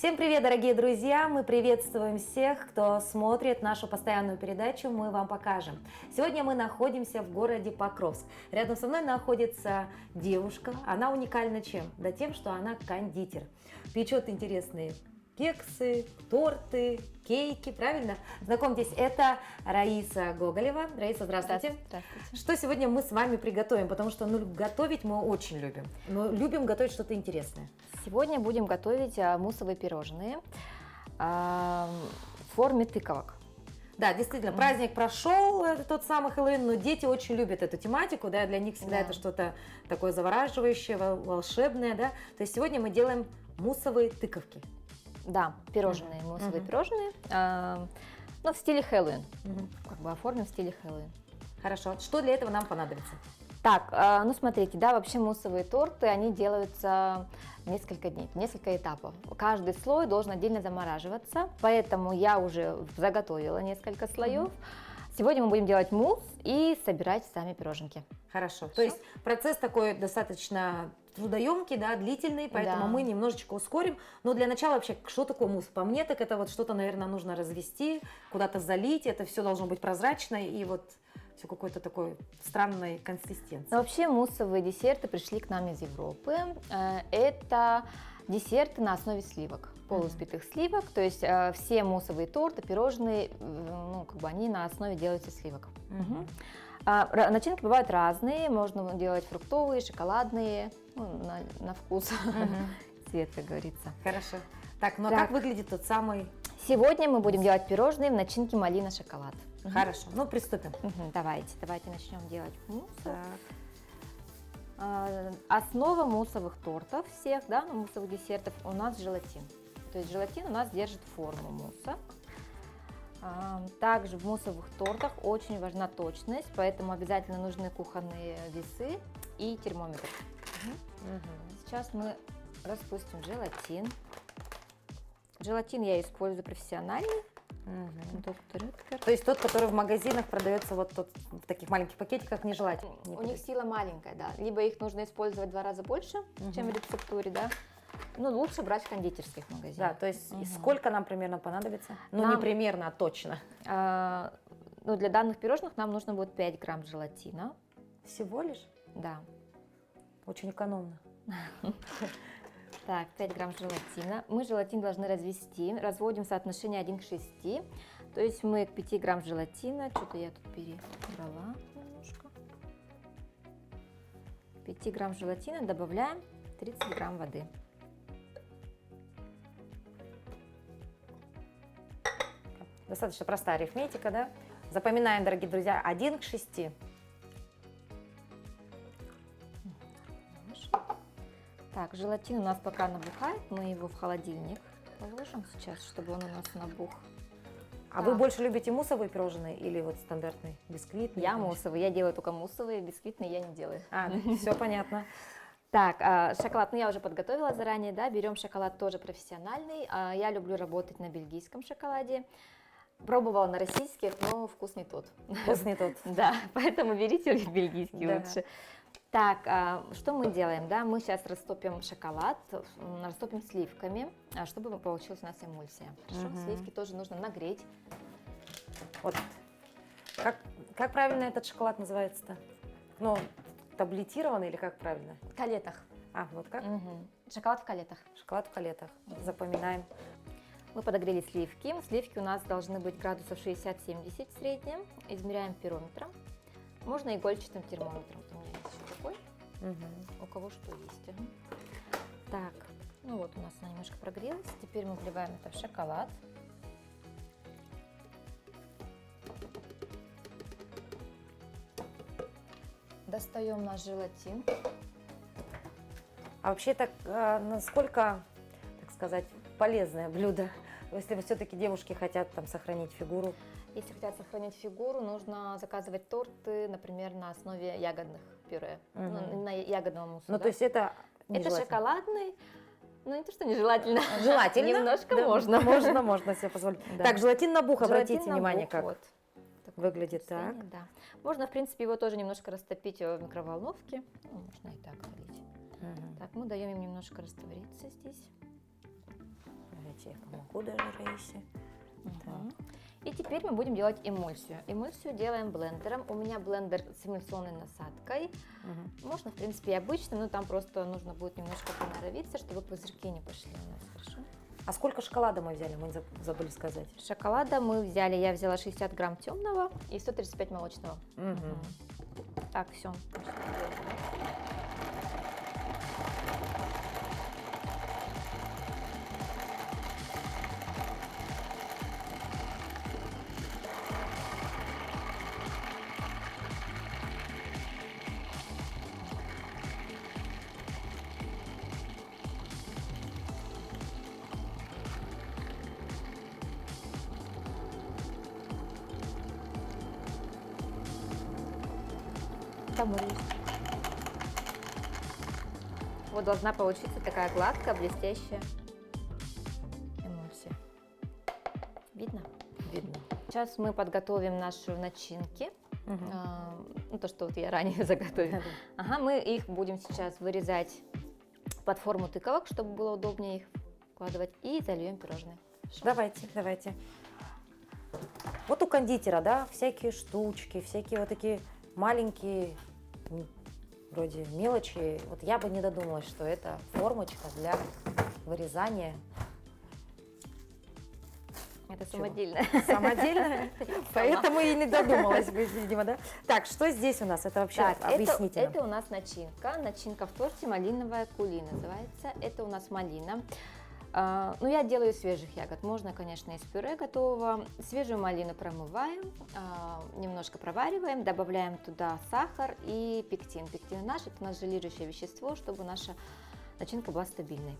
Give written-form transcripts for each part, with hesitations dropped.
Всем привет, дорогие друзья! Мы приветствуем всех, кто смотрит нашу постоянную передачу «Мы вам покажем». Сегодня мы находимся в городе Покровск. Рядом со мной находится девушка. Она уникальна чем? Да тем, что она кондитер. Печет интересные кексы, торты, кейки, правильно? Знакомьтесь, это Раиса Гоголева. Раиса, здравствуйте. Здравствуйте. Что сегодня мы с вами приготовим? Потому что готовить мы очень любим. Но любим готовить что-то интересное. Сегодня будем готовить муссовые пирожные в форме тыковок. Да, действительно, праздник прошел, тот самый Хэллоуин, но дети очень любят эту тематику, да, для них всегда это что-то такое завораживающее, волшебное, да. То есть сегодня мы делаем муссовые тыковки. Да, пирожные, муссовые пирожные, но в стиле Хэллоуин, как бы оформим в стиле Хэллоуин. Хорошо, что для этого нам понадобится? Так, ну смотрите, да, вообще муссовые торты, они делаются несколько дней, несколько этапов. Каждый слой должен отдельно замораживаться, поэтому я уже заготовила несколько слоев. Сегодня мы будем делать мусс и собирать сами пироженки. Хорошо, то есть процесс такой достаточно трудоемкий, да, длительный, поэтому мы немножечко ускорим. Но для начала вообще, что такое мусс? По мне, так это вот что-то, наверное, нужно развести, куда-то залить, это все должно быть прозрачно и вот все какой-то такой странной консистенции. Но вообще муссовые десерты пришли к нам из Европы. Это десерты на основе сливок, полуспитых сливок, то есть все муссовые торты, пирожные, ну, как бы они на основе делаются сливок. Начинки бывают разные, можно делать фруктовые, шоколадные, ну, на вкус, цвет, как говорится. Хорошо. Так, ну а как выглядит тот самый? Сегодня мы будем делать пирожные в начинке малина-шоколад. Хорошо, ну приступим. Давайте начнем делать мусс. Основа муссовых тортов всех, да, муссовых десертов у нас желатин. То есть желатин у нас держит форму мусса. Также в муссовых тортах очень важна точность, поэтому обязательно нужны кухонные весы и термометр. Сейчас мы распустим желатин. Желатин я использую профессиональный. То есть тот, который в магазинах продается вот тот, в таких маленьких пакетиках, нежелательно. У них сила маленькая, да. Либо их нужно использовать в 2 раза больше, чем в рецептуре, да. Ну, лучше брать в кондитерских магазинах. Да, то есть сколько нам примерно понадобится? Ну, не примерно, а точно. Ну, для данных пирожных нам нужно будет 5 грамм желатина. Всего лишь? Да. Очень экономно. Так, 5 грамм желатина. Мы желатин должны развести. Разводим соотношение 1 к 6. То есть мы к 5 грамм желатина, что-то я тут перебрала немножко. 5 грамм желатина добавляем 30 грамм воды. Достаточно простая арифметика, да? Запоминаем, дорогие друзья, 1 к 6. Так, желатин у нас пока набухает, мы его в холодильник положим сейчас, чтобы он у нас набух. А вы больше любите муссовые пирожные или вот стандартные, бисквитные? Я муссовые, я делаю только муссовые, бисквитные я не делаю. Все понятно. Так, шоколад, ну я уже подготовила заранее, да, берем шоколад тоже профессиональный. Я люблю работать на бельгийском шоколаде. Пробовала на российских, но вкус не тот. Вкус не тот. Да, поэтому берите бельгийский лучше. Так, что мы делаем, да, мы сейчас растопим шоколад, растопим сливками, чтобы получилась у нас эмульсия. Хорошо? Сливки тоже нужно нагреть. Вот. Как правильно этот шоколад называется-то? Ну, таблетированный или как правильно? В калетах. Вот как? Шоколад в калетах. Шоколад в калетах. Запоминаем. Мы подогрели сливки. Сливки у нас должны быть градусов 60-70 в среднем. Измеряем пирометром. Можно игольчатым термометром. Вот у меня есть еще такой. У кого что есть. Так, ну вот у нас она немножко прогрелась. Теперь мы вливаем это в шоколад. Достаем наш желатин. А вообще так, насколько, так сказать, полезное блюдо, если все-таки девушки хотят там сохранить фигуру? Если хотят сохранить фигуру, нужно заказывать торты, например, на основе ягодных пюре, на ягодного мусса. Ну, то есть это шоколадный, ну не то, что нежелательно. Желательно. Немножко можно. Можно себе позволить. Так, желатин набух, обратите внимание, как вот. выглядит так. Да. Можно, в принципе, его тоже немножко растопить в микроволновке. Ну, можно и так залить. Так, мы даем им немножко раствориться здесь. Я помогу даже Раисе. Мгм. И теперь мы будем делать эмульсию. Эмульсию делаем блендером. У меня блендер с эмульсионной насадкой. Мгм. Можно, в принципе, и обычным, но там просто нужно будет немножко приноровиться, чтобы пузырьки не пошли у нас, хорошо? А сколько шоколада мы взяли? Мы забыли сказать. Шоколада я взяла 60 грамм темного и 135 молочного. Мгм. Так, все. Вот должна получиться такая гладкая, блестящая эмульсия. Видно? Видно. Сейчас мы подготовим наши начинки. Мгм. Ну, то, что вот я ранее заготовила. Ага, мы их будем сейчас вырезать под форму тыковок, чтобы было удобнее их вкладывать, и зальем пирожные. Хорошо? Давайте. Вот у кондитера, да, всякие штучки, всякие вот такие маленькие, вроде мелочи. Вот я бы не додумалась, что это формочка для вырезания. Это Чего? самодельное. Самодельная, поэтому и не додумалась, видимо, да? Так, что здесь у нас? Это вообще Так, объясните нам. это у нас начинка. Начинка в торте малиновая кули называется. Это у нас малина. Ну, я делаю из свежих ягод. Можно, конечно, из пюре готового. Свежую малину промываем, немножко провариваем, добавляем туда сахар и пектин. Пектин наш, это наше желирующее вещество, чтобы наша начинка была стабильной.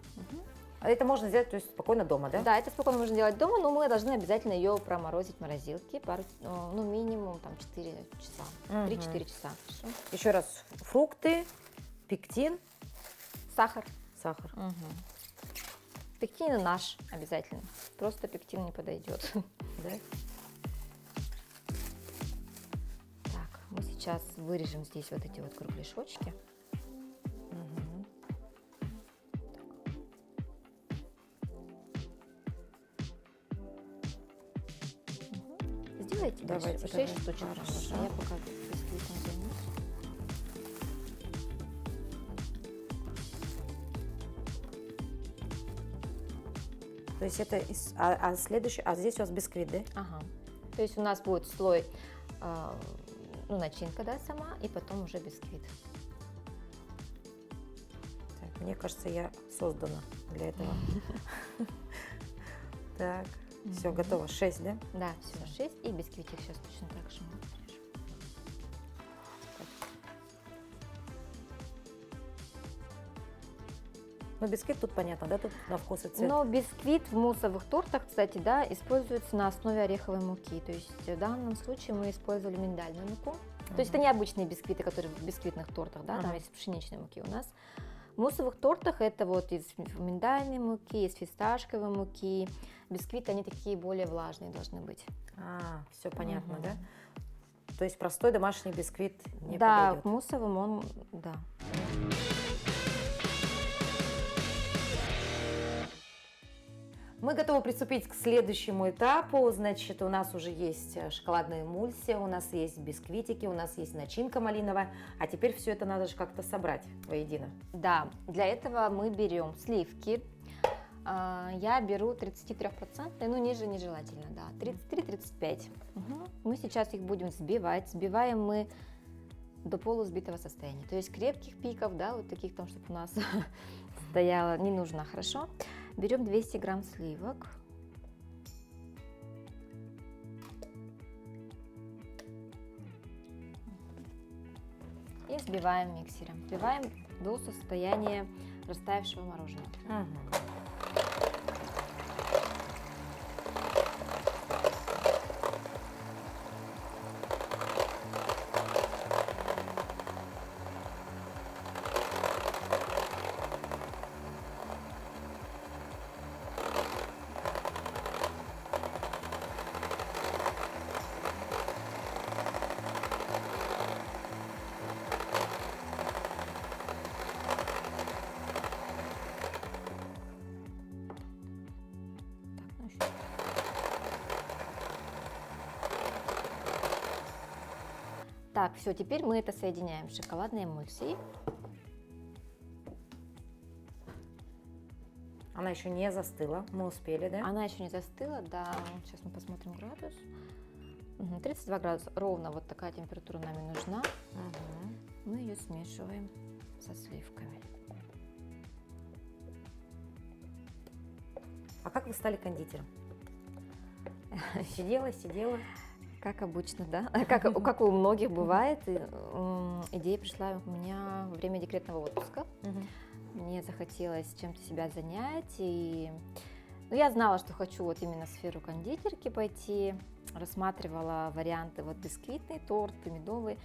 А это можно сделать, то есть спокойно дома, да? Да, это спокойно можно делать дома, но мы должны обязательно ее проморозить в морозилке, ну, минимум там 4 часа, 3-4 часа. Хорошо? Еще раз, фрукты, пектин, Сахар. сахар. Пектин наш обязательно, просто пектин не подойдет. Да? Так, мы сейчас вырежем здесь вот эти вот кругляшочки. Мгм. Сделайте Давайте, 6 давай. штучек. Хорошо. А я пока бисквитом займусь. То есть это следующий, здесь у вас бисквит, да? Ага. То есть у нас будет слой, ну, начинка, да, сама, и потом уже бисквит. Так, мне кажется, я создана для этого. Так, все, готово. 6, да? Да, все, 6, и бисквитик сейчас точно так же мы отрежем. Ну, бисквит тут понятно, да? Тут на вкус и цвет. Но бисквит в муссовых тортах, кстати, да, используется на основе ореховой муки. То есть в данном случае мы использовали миндальную муку. То есть это не обычные бисквиты, которые в бисквитных тортах, да, там есть пшеничной муки у нас. В муссовых тортах это вот из миндальной муки, из фисташковой муки. Бисквиты, они такие более влажные должны быть. Все понятно, да? То есть простой домашний бисквит не Да, подойдет. к муссовым он, да. Мы готовы приступить к следующему этапу. Значит, у нас уже есть шоколадная эмульсия, у нас есть бисквитики, у нас есть начинка малиновая. А теперь все это надо же как-то собрать воедино. Да, для этого мы берем сливки. Я беру 33%, ну ниже нежелательно, да, 33-35. Мы сейчас их будем взбивать. Взбиваем мы до полувзбитого состояния. То есть крепких пиков, да, вот таких там, чтобы у нас стояло, не нужно, хорошо. Берем 200 грамм сливок. И взбиваем миксером. Взбиваем до состояния растаявшего мороженого. Так, все, теперь мы это соединяем с шоколадной эмульсией. Она еще не застыла, мы успели, да? Она еще не застыла, да. Сейчас мы посмотрим градус. 32 градуса, ровно вот такая температура нам и нужна. Мгм. Мы ее смешиваем со сливками. А как вы стали кондитером? Сидела. Как обычно, да? Как у многих бывает. Идея пришла у меня во время декретного отпуска. Мне захотелось чем-то себя занять, и я знала, что хочу вот именно в сферу кондитерки пойти, рассматривала варианты вот бисквитный торт, медовый,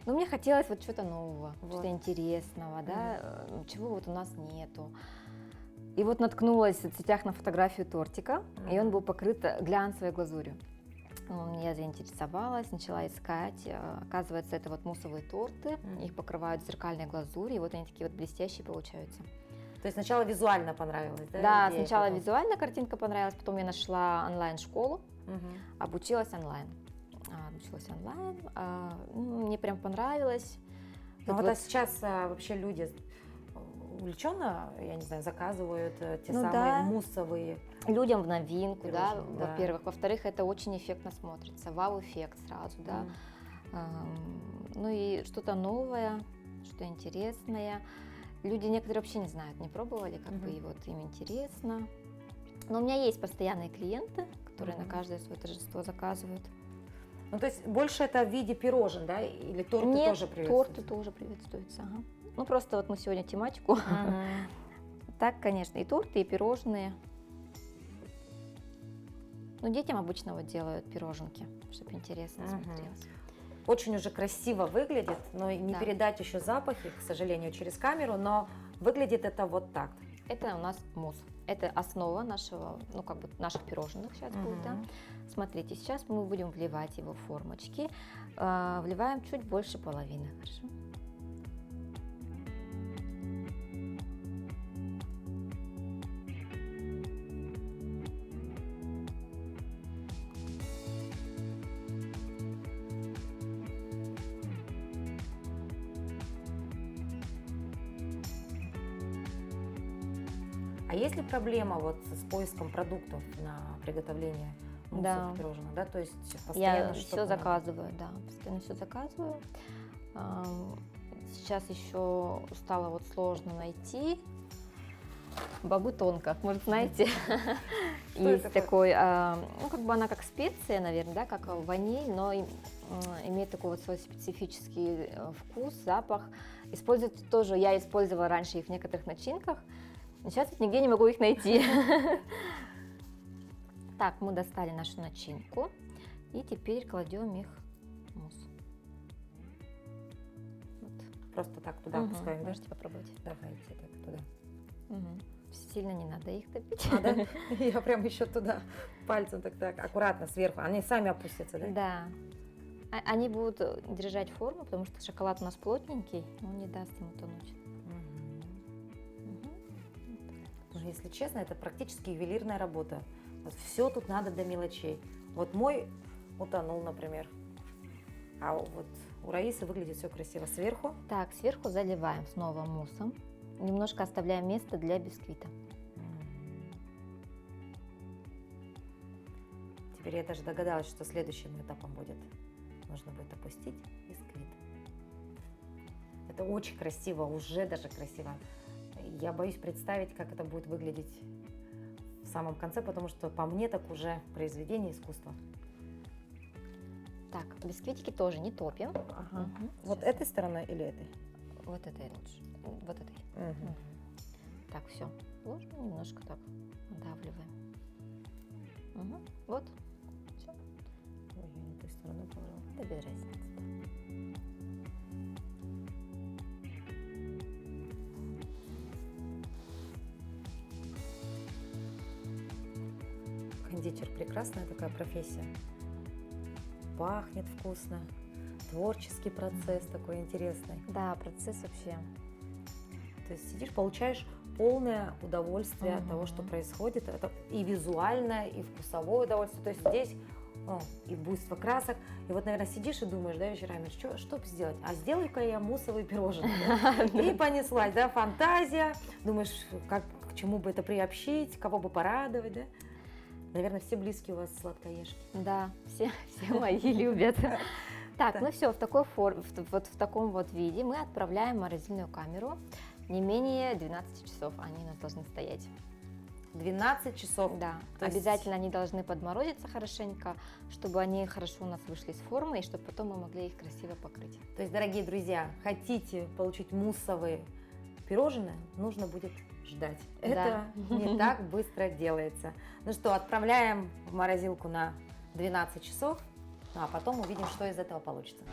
но мне хотелось вот что-то нового, Вот. что-то интересного, да, чего вот у нас нету. И вот наткнулась в сетях на фотографию тортика, и он был покрыт глянцевой глазурью. Я заинтересовалась, начала искать. Оказывается, это вот муссовые торты, их покрывают зеркальной глазурью, и вот они такие вот блестящие получаются. То есть сначала визуально понравилось, да? Да, идея, сначала потом? визуально картинка понравилась, потом я нашла онлайн-школу, Мгм. обучилась онлайн. Мне прям понравилось. Ну Тут вот, а сейчас вообще люди увлеченно, я не знаю, заказывают те Ну самые да. муссовые. Людям в новинку, да, Пирожные, да. во-первых. Во-вторых, это очень эффектно смотрится, вау-эффект сразу, да. Ну и что-то новое, что интересное. Люди некоторые вообще не знают, не пробовали, как бы, и вот им интересно. Но у меня есть постоянные клиенты, которые на каждое свое торжество заказывают. Ну то есть больше это в виде пирожен, да? Или торты Нет, тоже приветствуются? торты тоже приветствуются. Ага. Ну просто вот мы сегодня тематику. Мгм. Так, конечно, и торты, и пирожные. Ну, детям обычно вот делают пироженки, чтобы интересно Мгм. смотрелось. Очень уже красиво выглядит, но не Да. передать еще запахи, к сожалению, через камеру, но выглядит это вот так. Это у нас мусс. Это основа нашего, ну, как бы наших пирожных сейчас будет, да. Мгм. Смотрите, сейчас мы будем вливать его в формочки. Вливаем чуть больше половины, хорошо? А есть ли проблема вот с поиском продуктов на приготовление Да. муссовых пирожных, да? То есть постоянно Я что-то все надо? заказываю, да, постоянно все заказываю. Сейчас еще стало вот сложно найти бабу тонко, может, знаете, Что есть это такое? такой, ну, как бы она как специя, наверное, да, как ваниль, но имеет такой вот свой специфический вкус, запах. Используют тоже, я использовала раньше их в некоторых начинках, но сейчас вот нигде не могу их найти. Так, мы достали нашу начинку, и теперь кладем их в мусс. Вот. Просто так туда Мгм, опускаем, да? можете попробовать. Давайте так туда. Мгм. Сильно не надо их топить. А, да? Я прям еще туда пальцем так, аккуратно сверху. Они сами опустятся, да? Да. Они будут держать форму, потому что шоколад у нас плотненький, он не даст ему тонуть. Мгм. Мгм. Ну, если честно, это практически ювелирная работа. Вот все тут надо до мелочей. Вот мой утонул, например. А вот у Раисы выглядит все красиво сверху. Так, сверху заливаем снова муссом. Немножко оставляем место для бисквита. Теперь я даже догадалась, что следующим этапом будет. Нужно будет опустить бисквит. Это очень красиво, уже даже красиво. Я боюсь представить, как это будет выглядеть в самом конце, потому что по мне так уже произведение искусства. Так, бисквитики тоже не топим. Ага. Мгм. Вот Сейчас. этой стороной или этой? Вот этой лучше. Вот этой. Мгм. Мгм. Так, все. Ложим, немножко так надавливаем. Мгм. Вот. Все. Ой, я не той стороной положила. Да без разницы. Кондитер прекрасная такая профессия. Пахнет вкусно. Творческий процесс такой интересный. Да, процесс вообще. То есть сидишь, получаешь полное удовольствие от Мгм. того, что происходит. Это и визуальное, и вкусовое удовольствие. То есть здесь и буйство красок. И вот, наверное, сидишь и думаешь, да, вечерами, что бы сделать? А сделаю-ка я муссовые пирожные. И понеслась, да, фантазия. Думаешь, как, к чему бы это приобщить, кого бы порадовать, да? Наверное, все близкие у вас сладкоежки. Да, все мои любят. Так, ну все, в таком вот виде мы отправляем в морозильную камеру. Не менее 12 часов они у нас должны стоять. 12 часов? Да, То есть- обязательно они должны подморозиться хорошенько, чтобы они хорошо у нас вышли из формы, и чтобы потом мы могли их красиво покрыть. То есть, дорогие друзья, хотите получить муссовые пирожные, нужно будет ждать. Это Да. не так быстро делается. Ну что, отправляем в морозилку на 12 часов, ну, а потом увидим, что из этого получится.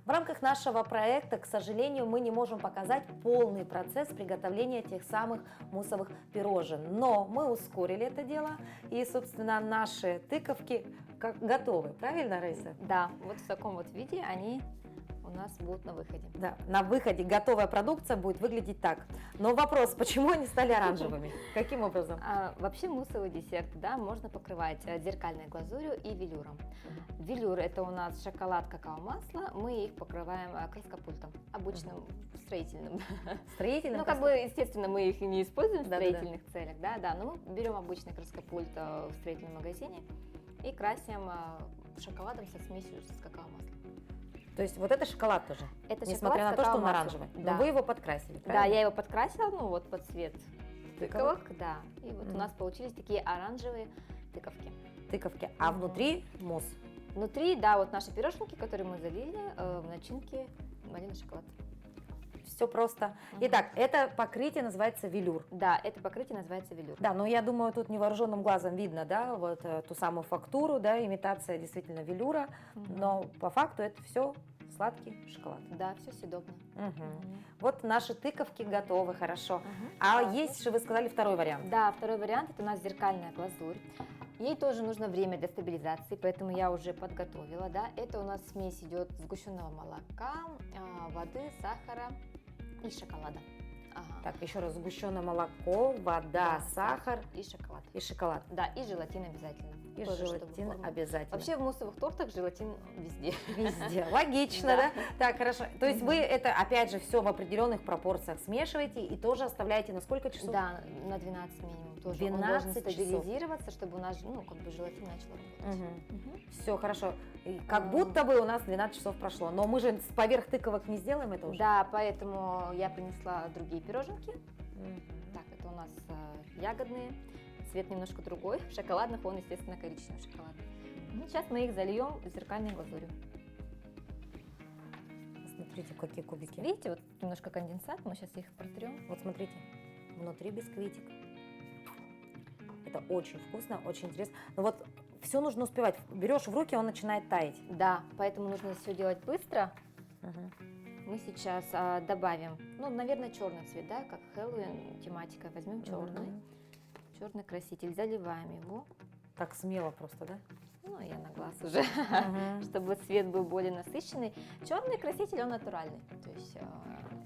В рамках нашего проекта, к сожалению, мы не можем показать полный процесс приготовления тех самых муссовых пирожен. Но мы ускорили это дело, и, собственно, наши тыковки готовы. Правильно, Раиса? Да, вот в таком вот виде они у нас будут на выходе. Да, на выходе готовая продукция будет выглядеть так. Но вопрос, почему они стали оранжевыми? Каким образом? Вообще муссовый десерт, да, можно покрывать зеркальной глазурью и велюром. Велюр — это у нас шоколад, какао-масло, мы их покрываем краскопультом, обычным строительным. Строительным? Ну, как бы, естественно, мы их и не используем в Да-да-да. строительных целях, да, но мы берем обычный краскопульт в строительном магазине и красим шоколадом со смесью с какао-маслом. То есть вот это шоколад тоже? Это Несмотря на шоколад то, с что он какао-маслом. оранжевый. Да. Но вы его подкрасили, Да, правильно? я его подкрасила, ну вот под цвет Тыковок? тыковок, да. И вот Мгм. у нас получились такие оранжевые тыковки. Тыковки. А Мгм. внутри мусс. Внутри, да, вот наши пирожники, которые мы залили, в начинке ванильный шоколад. Все просто. Итак, это покрытие называется велюр. Да, это покрытие называется велюр. Да, но я думаю, тут невооруженным глазом видно, да, вот ту самую фактуру, да, имитация действительно велюра, Мгм. но по факту это все сладкий шоколад. Да, все съедобно. Мгм. Вот наши тыковки готовы, хорошо. Мгм. А Да, есть же, вы сказали, второй вариант. Да, второй вариант — это у нас зеркальная глазурь. Ей тоже нужно время для стабилизации, поэтому я уже подготовила, да. Это у нас смесь идет сгущенного молока, воды, сахара и шоколада. Ага. Так, еще раз, сгущенное молоко, вода, Да, сахар и шоколад. и шоколад. Да, и желатин обязательно. И Тоже, чтобы желатин форма. обязательно. Вообще в муссовых тортах желатин везде. Везде. Логично, да? Да. Так, хорошо. То есть вы это, опять же, все в определенных пропорциях смешиваете и тоже оставляете на сколько часов? Да, на 12 минимум тоже. 12 Он должен часов. стабилизироваться, чтобы у нас, ну, как бы желатин начал работать. Все, хорошо. И как А. будто бы у нас 12 часов прошло. Но мы же поверх тыковок не сделаем это уже? Да, поэтому я принесла другие пироженки. Мгм. Так, это у нас ягодные, цвет немножко другой. В шоколадных он, естественно, коричневый шоколад. Ну, сейчас мы их зальем зеркальной глазурью. Смотрите, какие кубики. Видите, вот немножко конденсат, мы сейчас их протрем. Вот смотрите, внутри бисквитик. Это очень вкусно, очень интересно. Но вот все нужно успевать. Берешь в руки, он начинает таять. Да, поэтому нужно все делать быстро. Мгм. Мы сейчас добавим, ну, наверное, черный цвет, да, как Хэллоуин тематика. Возьмем черный, Мгм. черный краситель, заливаем его. Так смело просто, да? Ну, я на глаз уже, чтобы цвет был более насыщенный. Черный краситель, он натуральный, то есть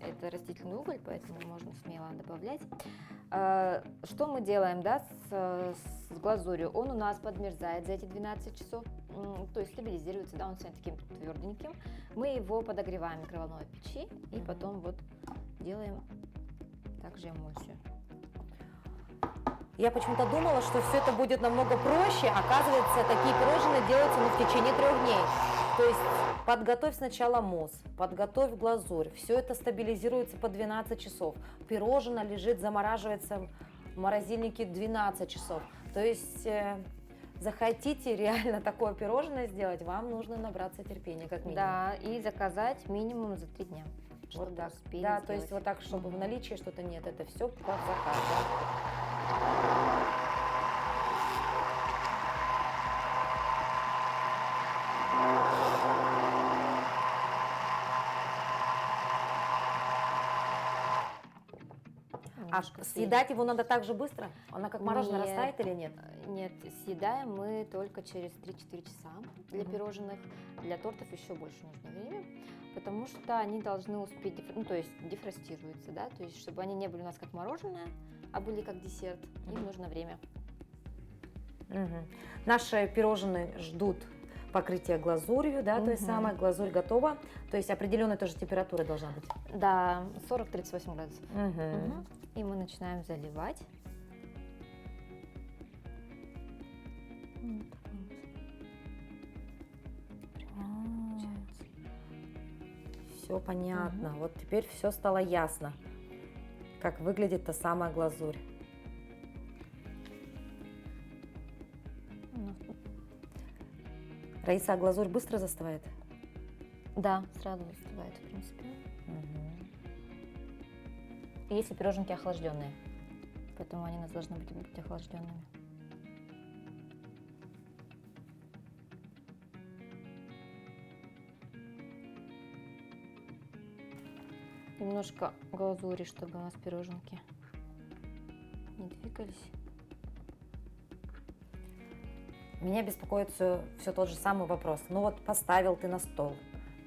это растительный уголь, поэтому можно смело добавлять. Что мы делаем, да, с глазурью? Он у нас подмерзает за эти 12 часов, то есть стабилизируется, да, он станет таким тверденьким. Мы его подогреваем в микроволновой печи и потом вот делаем также эмульсию. Я почему-то думала, что все это будет намного проще. Оказывается, такие пирожные делаются в течение 3 дней. То есть подготовь сначала мусс, подготовь глазурь. Все это стабилизируется по 12 часов. Пирожное лежит, замораживается в морозильнике 12 часов. То есть захотите реально такое пирожное сделать, вам нужно набраться терпения, как минимум. Да, и заказать минимум за 3 дня. Вот чтобы так. успели Да, то есть сделать. вот так, чтобы в Мгм. наличии что-то нет, это все под заказ. Да? А Немножко съедать его надо так же быстро? Она как мороженое Нет. растает или нет? Нет, съедаем мы только через 3-4 часа. Для пирожных, для тортов еще больше нужно время, потому что они должны успеть, ну, то есть дефростируются, да, то есть чтобы они не были у нас как мороженое, а были как десерт, им нужно время. Наши пирожные ждут покрытия глазурью, да, то есть самая глазурь готова, то есть определенная тоже температура должна быть. Да, 40-38 градусов. И мы начинаем заливать. Все понятно. Вот теперь все стало ясно, как выглядит та самая глазурь. Раиса, а глазурь быстро застывает? Да, сразу застывает, в принципе. Если пироженки охлажденные, поэтому они у нас должны быть охлажденными. Немножко глазури, чтобы у нас пироженки не двигались. Меня беспокоит все тот же самый вопрос. Ну вот поставил ты на стол.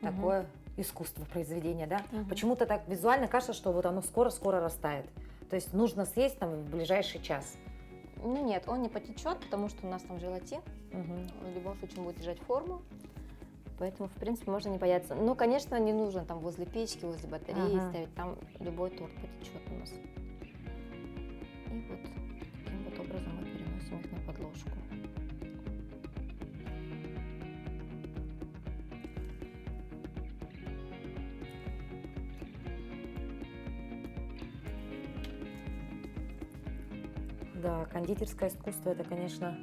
Такое искусство произведения, да? Почему-то так визуально кажется, что вот оно скоро-скоро растает. То есть нужно съесть там в ближайший час. Ну нет, он не потечет, потому что у нас там желатин. В любом случае он будет держать форму. Поэтому, в принципе, можно не бояться. Но, конечно, не нужно там возле печки, возле батареи ставить. Там любой торт потечет у нас. И вот таким вот образом мы переносим их на подложку. Да, кондитерское искусство – это, конечно,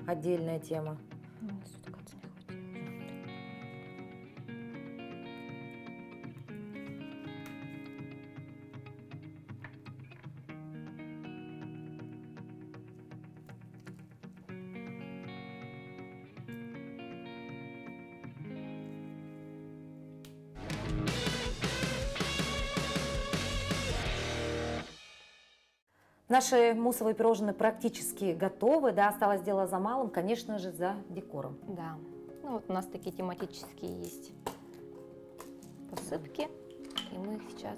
отдельная тема. Наши муссовые пирожные практически готовы, да, осталось дело за малым, конечно же, за декором. Да, ну вот у нас такие тематические есть посыпки, и мы их сейчас,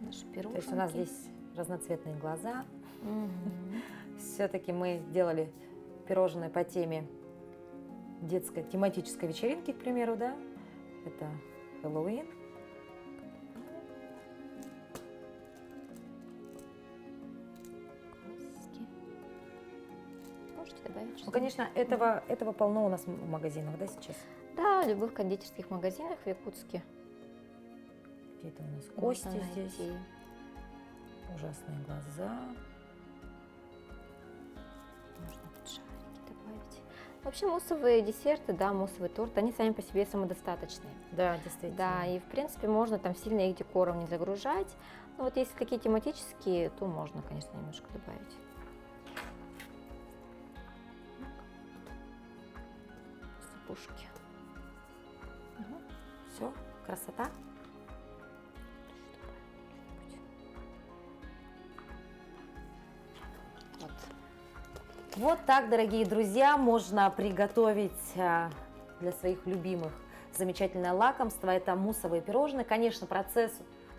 наши пироженки. То есть у нас здесь разноцветные глаза. Все-таки мы сделали пирожные по теме детской тематической вечеринки, к примеру, да, это Хэллоуин. Можете добавить. Ну, конечно, этого полно у нас в магазинах, да, сейчас? Да, в любых кондитерских магазинах в Якутске. Какие-то у нас кости здесь. Ужасные глаза. Можно тут шарики добавить. Вообще муссовые десерты, да, муссовый торт, они сами по себе самодостаточные. Да, действительно. Да, и в принципе можно там сильно их декором не загружать. Но вот если такие тематические, то можно, конечно, немножко добавить. Сапушки. Все, красота. Вот так, дорогие друзья, можно приготовить для своих любимых замечательное лакомство. Это муссовые пирожные. Конечно, процесс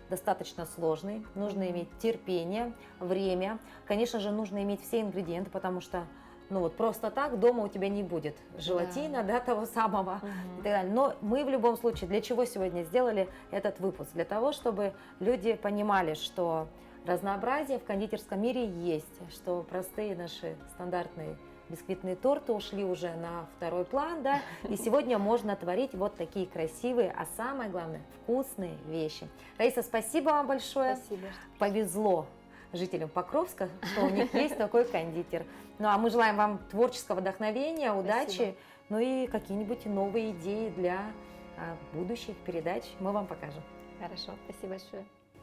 достаточно сложный. Нужно иметь терпение, время. Конечно же, нужно иметь все ингредиенты, потому что ну вот просто так дома у тебя не будет желатина, да, того самого и так далее. Но мы в любом случае для чего сегодня сделали этот выпуск? Для того, чтобы люди понимали, что разнообразие в кондитерском мире есть, что простые наши стандартные бисквитные торты ушли уже на второй план, да, и сегодня можно творить вот такие красивые, а самое главное, вкусные вещи. Раиса, спасибо вам большое. Спасибо. Повезло жителям Покровска, что у них есть такой кондитер. Ну а мы желаем вам творческого вдохновения, удачи, Спасибо. ну и какие-нибудь новые идеи для будущих передач мы вам покажем. Хорошо, спасибо большое.